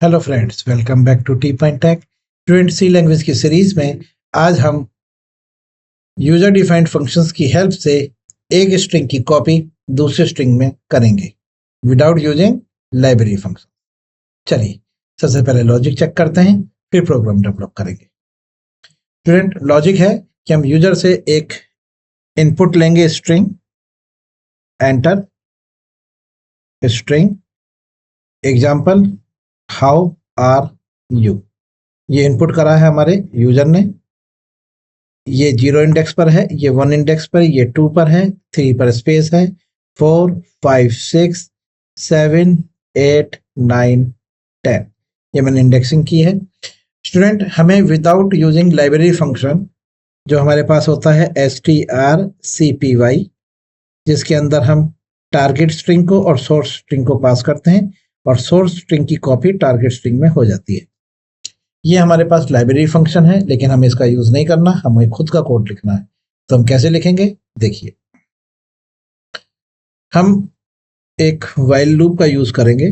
Hello friends, welcome back to T point tech. Fluent C language की series में आज हम यूजर डिफाइंड फंक्शंस की हेल्प से एक स्ट्रिंग की कॉपी दूसरे स्ट्रिंग में करेंगे विदाउट यूजिंग लाइब्रेरी फंक्शन। चलिए सबसे पहले लॉजिक चेक करते हैं, फिर प्रोग्राम डेवलप करेंगे। स्टूडेंट, लॉजिक है कि हम यूजर से एक इनपुट लेंगे string, enter string example how are you. ये इनपुट करा है हमारे यूजर ने। ये 0 इंडेक्स पर है, ये 1 इंडेक्स पर, ये 2 पर है, 3 पर स्पेस है, 4 5 6 7 8 9 10। ये मैंने इंडेक्सिंग की है। स्टूडेंट, हमें विदाउट यूजिंग लाइब्रेरी फंक्शन जो हमारे पास होता है strcpy, जिसके अंदर हम टारगेट स्ट्रिंग को और सोर्स स्ट्रिंग को पास करते हैं और सोर्स स्ट्रिंग की कॉपी टारगेट स्ट्रिंग में हो जाती है। ये हमारे पास लाइब्रेरी फंक्शन है, लेकिन हमें इसका यूज नहीं करना, हमें खुद का कोड लिखना है। तो हम कैसे लिखेंगे, देखिए। हम एक व्हाइल लूप का यूज करेंगे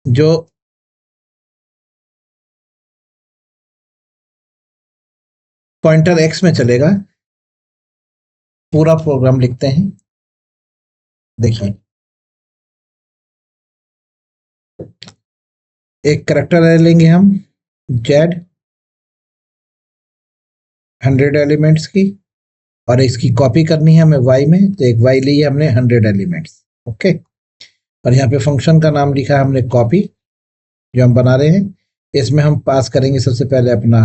जो पॉइंटर एक्स में चलेगा। पूरा प्रोग्राम लिखते हैं, देखिए। एक कैरेक्टर लेंगे हम जेड 100 एलिमेंट्स की, और इसकी कॉपी करनी है हमें वाई में। तो एक वाई ली है हमने 100 एलिमेंट्स, ओके। और यहाँ पे फंक्शन का नाम लिखा है हमने कॉपी, जो हम बना रहे हैं। इसमें हम पास करेंगे सबसे पहले अपना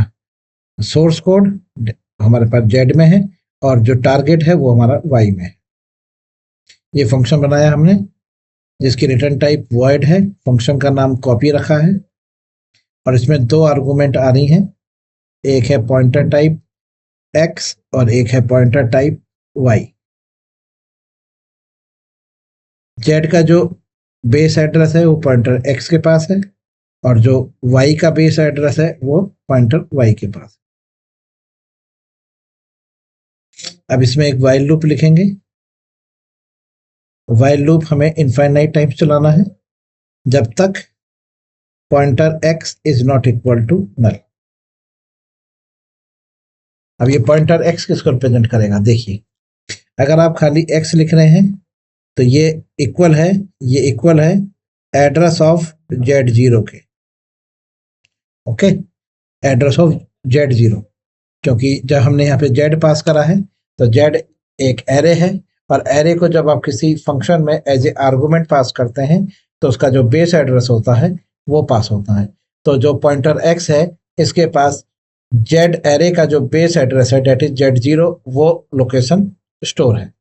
सोर्स कोड, हमारे पास जेड में है, और जो टारगेट है वो हमारा वाई में है। ये फंक्शन बनाया हमने जिसकी रिटर्न टाइप वॉइड है, फंक्शन का नाम कॉपी रखा है, और इसमें 2 आर्गुमेंट आ रही हैं। एक है पॉइंटर टाइप एक्स और एक है पॉइंटर टाइप वाई। जेड का जो बेस एड्रेस है वो पॉइंटर एक्स के पास है, और जो वाई का बेस एड्रेस है वो पॉइंटर वाई के पास है। अब इसमें एक वाइल लूप लिखेंगे। वाइल लूप हमें इनफाइनाइट टाइम्स चलाना है, जब तक pointer X is not equal to null. अब ये पॉइंटर एक्स किसको रिप्रेजेंट करेगा, देखिए। अगर आप खाली एक्स लिख रहे हैं तो ये इक्वल है एड्रेस ऑफ जेड जीरो के, okay. Address of Z zero, क्योंकि जब हमने यहाँ पे जेड पास करा है तो जेड एक एरे है, और एरे को जब आप किसी फंक्शन में एज ए आर्गुमेंट पास करते हैं तो उसका जो बेस एड्रेस होता है वो पास होता है। तो जो पॉइंटर एक्स है इसके पास जेड एरे का जो बेस एड्रेस है डेट इज जेड जीरो, वो लोकेशन स्टोर है।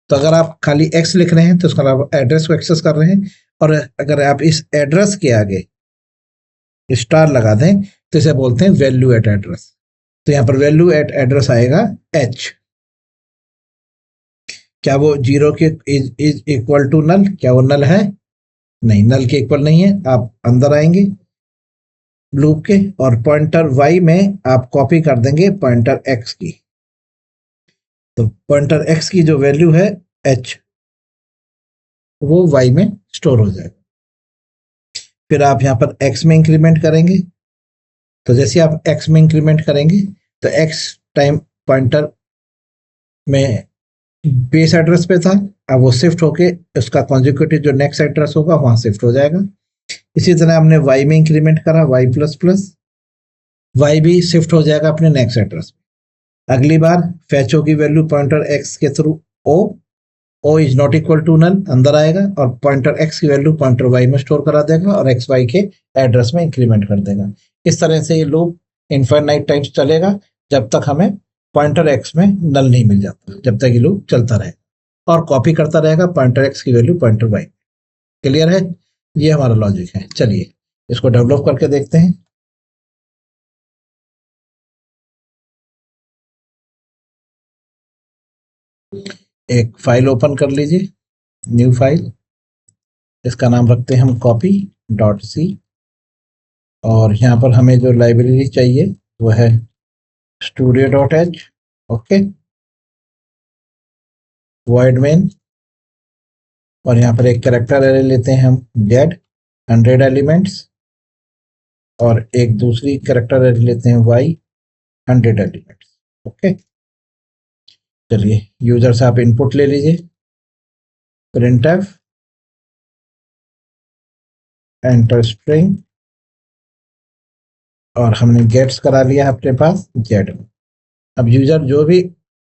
तो अगर आप खाली एक्स लिख रहे हैं तो उसका आप एड्रेस को एक्सेस कर रहे हैं, और अगर आप इस एड्रेस के आगे स्टार लगा दें तो इसे बोलते हैं वैल्यू एट एड्रेस। तो यहाँ पर वैल्यू एट एड्रेस आएगा एच। क्या वो जीरो के इज इक्वल टू नल? क्या वो नल है? नहीं, नल के इक्वल नहीं है। आप अंदर आएंगे लूप के, और पॉइंटर वाई में आप कॉपी कर देंगे पॉइंटर एक्स की। तो पॉइंटर एक्स की जो वैल्यू है एच, वो वाई में स्टोर हो जाएगा। फिर आप यहाँ पर एक्स में इंक्रीमेंट करेंगे। तो जैसे आप एक्स में इंक्रीमेंट करेंगे तो एक्स टाइम पॉइंटर में बेस एड्रेस पे था, अब वो शिफ्ट होके उसका कॉन्जिक्यूटिव जो नेक्स्ट एड्रेस होगा वहां शिफ्ट हो जाएगा। इसी तरह हमने वाई में इंक्रीमेंट करा, वाई प्लस प्लस, वाई भी शिफ्ट हो जाएगा अपने नेक्स्ट एड्रेस पे। अगली बार फैचो की वैल्यू पॉइंटर एक्स के through O is not equal to null अंदर आएगा, और पॉइंटर एक्स की वैल्यू पॉइंटर वाई में स्टोर करा देगा और एक्स वाई के एड्रेस में इंक्रीमेंट कर देगा। इस तरह से ये लूप इनफाइनाइट टाइम्स चलेगा, जब तक हमें पॉइंटर एक्स में नल नहीं मिल जाता, जब तक ये लूप चलता रहेगा और कॉपी करता रहेगा पॉइंटर एक्स की वैल्यू पॉइंटर वाई। क्लियर है? ये हमारा लॉजिक है। चलिए इसको डेवलप करके देखते हैं। एक फाइल ओपन कर लीजिए, न्यू फाइल। इसका नाम रखते हैं हम कॉपी डॉट सी, और यहाँ पर हमें जो लाइब्रेरी चाहिए वो है studio dot H, okay. Void main, और यहाँ पर एक कैरेक्टर एरे लेते हैं हम जेड, 100 एलिमेंट्स, और एक दूसरी कैरेक्टर एरे लेते हैं y 100 एलिमेंट्स। ओके, चलिए यूजर से आप इनपुट ले लीजिए, printf एंटर स्ट्रिंग, और हमने गेट्स करा लिया अपने पास जेड में। अब यूजर जो भी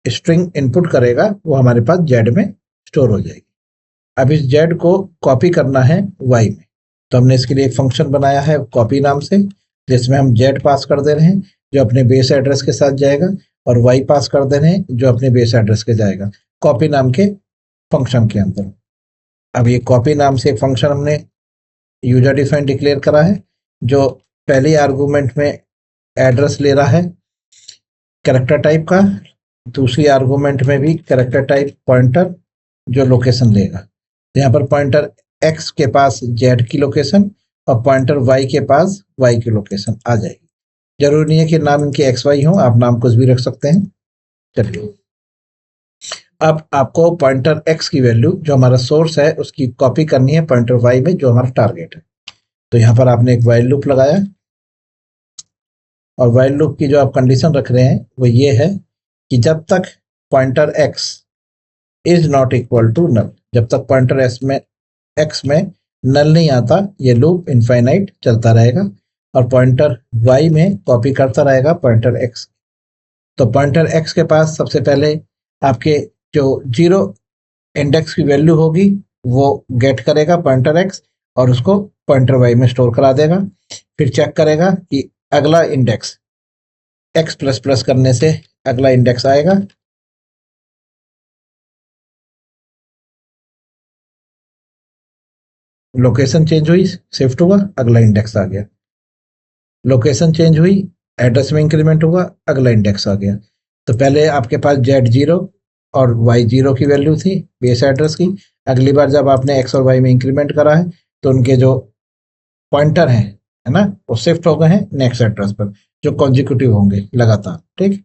स्ट्रिंग इनपुट करेगा वो हमारे पास जेड में स्टोर हो जाएगी। अब इस जेड को कॉपी करना है वाई में, तो हमने इसके लिए एक फंक्शन बनाया है कॉपी नाम से, जिसमें हम जेड पास कर दे रहे हैं जो अपने बेस एड्रेस के साथ जाएगा, और वाई पास कर दे रहे हैं जो अपने बेस एड्रेस के जाएगा कॉपी नाम के फंक्शन के अंदर। अब ये कॉपी नाम से एक फंक्शन हमने यूजर डिफाइन डिक्लेयर करा है, जो पहले आर्गुमेंट में एड्रेस ले रहा है कैरेक्टर टाइप का, दूसरी आर्गुमेंट में भी कैरेक्टर टाइप पॉइंटर जो लोकेशन लेगा। यहाँ पर पॉइंटर x के पास z की लोकेशन और पॉइंटर y के पास y की लोकेशन आ जाएगी। जरूरी नहीं है कि नाम इनके xy हो, आप नाम कुछ भी रख सकते हैं। चलिए अब आपको पॉइंटर x की वैल्यू जो हमारा सोर्स है उसकी कॉपी करनी है पॉइंटर y में जो हमारा टारगेट है। तो यहाँ पर आपने एक वाइल लूप लगाया, और वाइल लूप की जो आप कंडीशन रख रहे हैं वो ये है कि जब तक pointer x is not equal to null, जब तक पॉइंटर x में नल नहीं आता ये लूप इनफाइनाइट चलता रहेगा, और पॉइंटर y में कॉपी करता रहेगा पॉइंटर x। तो पॉइंटर x के पास सबसे पहले आपके जो 0 इंडेक्स की वैल्यू होगी वो गेट करेगा पॉइंटर x, और उसको पॉइंटर y में स्टोर करा देगा। फिर चेक करेगा कि अगला इंडेक्स x प्लस प्लस करने से अगला इंडेक्स आएगा, लोकेशन चेंज हुई शिफ्ट हुआ अगला इंडेक्स आ गया, लोकेशन चेंज हुई एड्रेस में इंक्रीमेंट हुआ अगला इंडेक्स आ गया। तो पहले आपके पास z0 और y0 की वैल्यू थी बेस एड्रेस की, अगली बार जब आपने x और y में इंक्रीमेंट करा है तो उनके जो पॉइंटर हैं है ना वो शिफ्ट हो गए हैं नेक्स्ट एड्रेस पर जो कॉन्जिक्यूटिव होंगे लगातार। ठीक,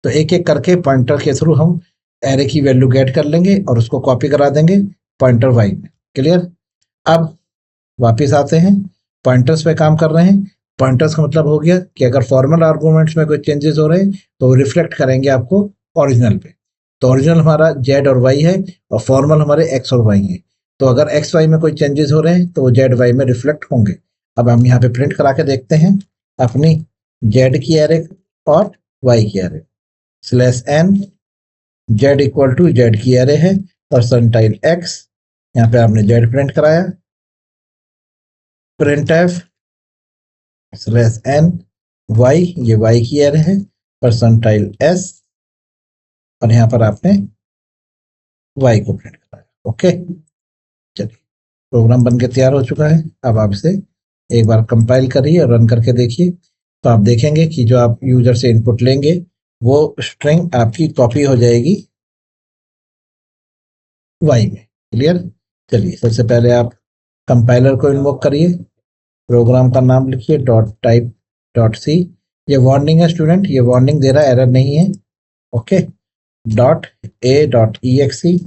तो एक एक करके पॉइंटर के थ्रू हम एरे की वैल्यू गेट कर लेंगे और उसको कॉपी करा देंगे पॉइंटर y में। क्लियर? अब वापस आते हैं, पॉइंटर्स पे काम कर रहे हैं। पॉइंटर्स का मतलब हो गया कि अगर फॉर्मल आर्गूमेंट्स में कोई चेंजेस हो रहे हैं तो वो रिफ्लेक्ट करेंगे आपको ओरिजिनल पे। तो ओरिजिनल हमारा z और y है और फॉर्मल हमारे x और y है। तो अगर x y में कोई चेंजेस हो रहे हैं तो वो z y में रिफ्लेक्ट होंगे। अब हम यहाँ पे प्रिंट करा के देखते हैं अपनी z की एरे और y की array. /n z equal to z की एरे है परसेंटाइल x, यहाँ पे आपने z प्रिंट कराया, printf /n y, ये y की एरे है परसेंटाइल s, और यहाँ पर आपने y को प्रिंट कराया। ओके, चलिए प्रोग्राम बनके तैयार हो चुका है। अब आप इसे एक बार कंपाइल करिए और रन करके देखिए, तो आप देखेंगे कि जो आप यूजर से इनपुट लेंगे वो स्ट्रिंग आपकी कॉपी हो जाएगी y में। क्लियर? चलिए सबसे पहले आप कंपाइलर को इन्वोक करिए, प्रोग्राम का नाम लिखिए .type.c। ये वार्निंग है स्टूडेंट, ये वार्निंग दे रहा है, एरर नहीं है। ओके, .a.exe,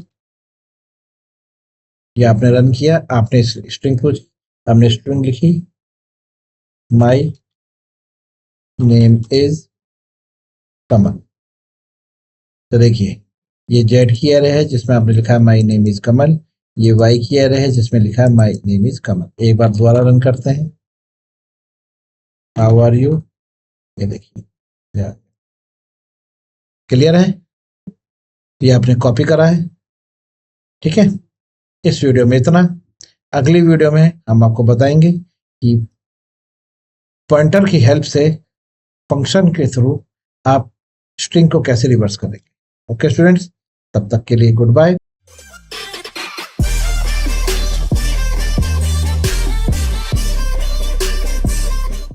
ये आपने रन किया, आपने स्ट्रिंग को हमने स्ट्रिंग लिखी माई नेम इज कमल। तो देखिए ये जेड की एरे है जिसमें आपने लिखा है माई नेम इज कमल, ये वाई की एरे है जिसमें लिखा है माई नेम इज कमल। एक बार दोबारा रन करते हैं, हाउ आर यू, ये देखिए क्लियर है, ये आपने कॉपी करा है। ठीक है, इस वीडियो में इतना। अगली वीडियो में हम आपको बताएंगे कि पॉइंटर की हेल्प से फंक्शन के थ्रू आप स्ट्रिंग को कैसे रिवर्स करेंगे। ओके स्टूडेंट्स, तब तक के लिए गुड बाय।